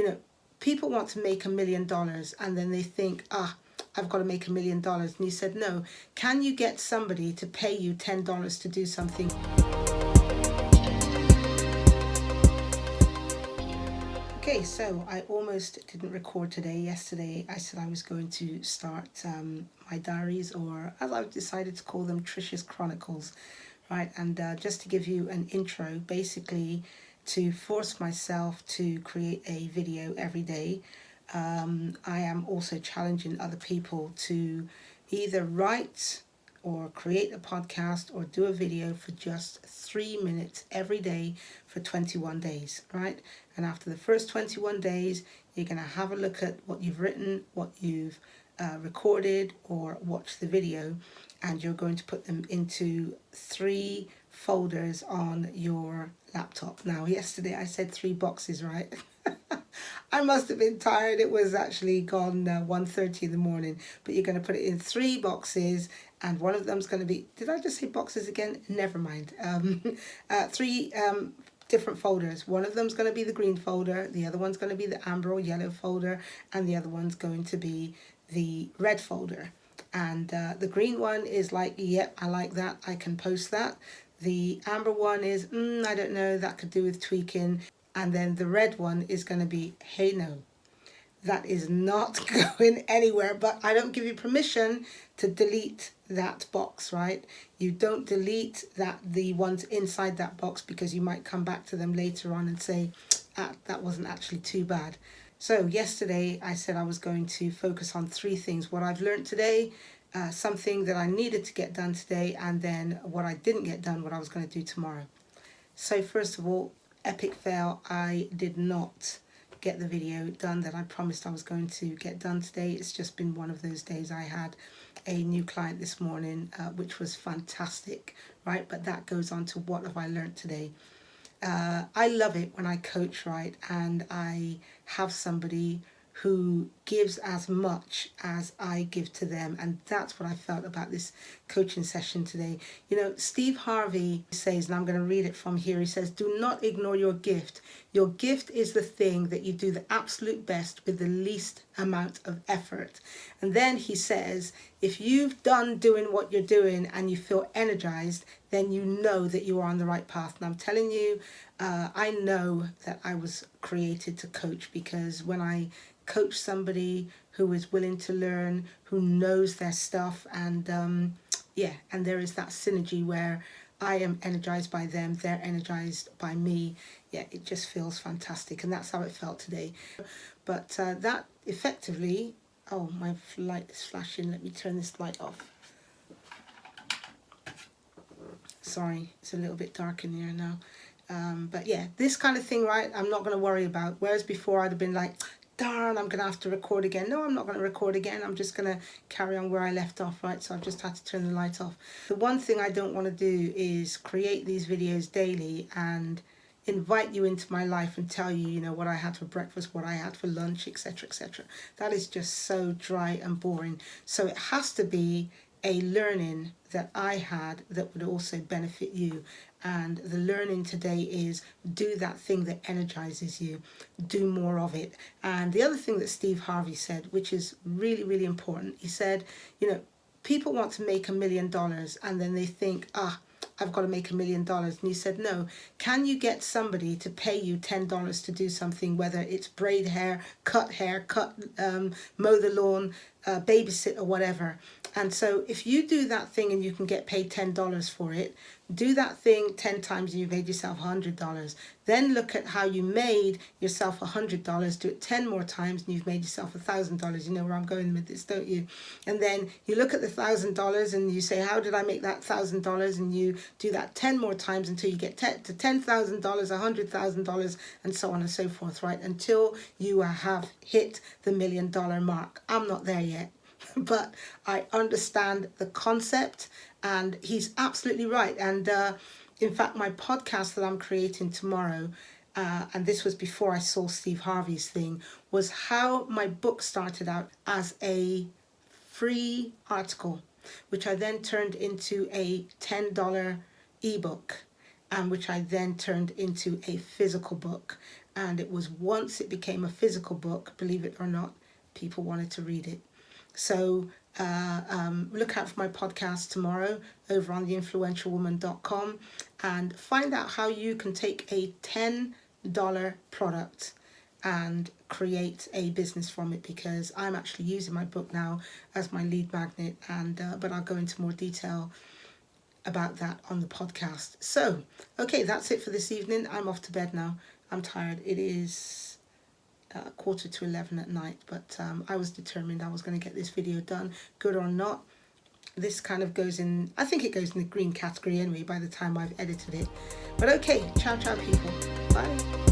you know, people want to make $1 million and then they think, I've got to make $1 million. And he said, no, can you get somebody to pay you $10 to do something? Okay, so I almost didn't record today. Yesterday I said I was going to start my diaries, or as I've decided to call them, Trish's Chronicles, right? And just to give you an intro, basically to force myself to create a video every day. I am also challenging other people to either write or create a podcast or do a video for just 3 minutes every day for 21 days, right? And after the first 21 days, you're going to have a look at what you've written, what you've recorded, or watch the video, and you're going to put them into 3 folders on your laptop. Now, yesterday I said 3 boxes, right? I must have been tired. It was actually gone 1:30 in the morning. But you're going to put it in 3 boxes, and one of them's going to be, did I just say boxes again? Never mind. 3 different folders. One of them's going to be the green folder, the other one's going to be the amber or yellow folder, and the other one's going to be the red folder. And the green one is like, yep, I like that, I can post that. The amber one is, I don't know, that could do with tweaking. And then the red one is going to be, hey, no, that is not going anywhere. But I don't give you permission to delete that box, right? You don't delete the ones inside that box, because you might come back to them later on and say, that wasn't actually too bad. So yesterday I said I was going to focus on 3 things. What I've learned today, something that I needed to get done today, and then what I didn't get done, what I was going to do tomorrow. So first of all, epic fail, I did not get the video done that I promised I was going to get done today. It's just been one of those days. I had a new client this morning, which was fantastic, right? But that goes on to what have I learned today. I love it when I coach, right, and I have somebody who gives as much as I give to them. And that's what I felt about this coaching session today. You know, Steve Harvey says, and I'm going to read it from here, he says, do not ignore your gift. Your gift is the thing that you do the absolute best with the least amount of effort. And then he says, if you've done doing what you're doing and you feel energized, then you know that you are on the right path. And I'm telling you, I know that I was created to coach, because when I coach somebody who is willing to learn, who knows their stuff, and and there is that synergy where I am energized by them, they're energized by me. Yeah, it just feels fantastic, and that's how it felt today. But that effectively, oh, my light is flashing. Let me turn this light off. Sorry, it's a little bit dark in here now. But yeah, this kind of thing, right, I'm not going to worry about. Whereas before I'd have been like, darn, I'm going to have to record again. No, I'm not going to record again. I'm just going to carry on where I left off, right? So I've just had to turn the light off. The one thing I don't want to do is create these videos daily and invite you into my life and tell you, you know, what I had for breakfast, what I had for lunch, etc., etc. That is just so dry and boring. So it has to be a learning that I had that would also benefit you. And the learning today is do that thing that energizes you, do more of it. And the other thing that Steve Harvey said, which is really, really important, he said, you know, people want to make $1 million and then they think, I've got to make $1 million. And he said, no, can you get somebody to pay you $10 to do something, whether it's braid hair, mow the lawn, babysit or whatever. And so if you do that thing and you can get paid $10 for it, do that thing 10 times and you've made yourself $100. Then look at how you made yourself $100. Do it 10 more times and you've made yourself $1,000. You know where I'm going with this, don't you? And then you look at the $1,000 and you say, how did I make that $1,000? And you do that 10 more times until you get to $10,000, $100,000, and so on and so forth, right? Until you have hit the $1 million mark. I'm not there yet, but I understand the concept, and he's absolutely right. And in fact, my podcast that I'm creating tomorrow, and this was before I saw Steve Harvey's thing, was how my book started out as a free article, which I then turned into a $10 ebook, and which I then turned into a physical book. And it was once it became a physical book, believe it or not, people wanted to read it. So look out for my podcast tomorrow over on theinfluentialwoman.com and find out how you can take a $10 product and create a business from it, because I'm actually using my book now as my lead magnet, and but I'll go into more detail about that on the podcast. So, okay, that's it for this evening. I'm off to bed now. I'm tired. It is 11:15 at night, but I was determined I was going to get this video done, good or not. This kind of goes in, I think it goes in the green category anyway by the time I've edited it. But okay, ciao ciao people. Bye.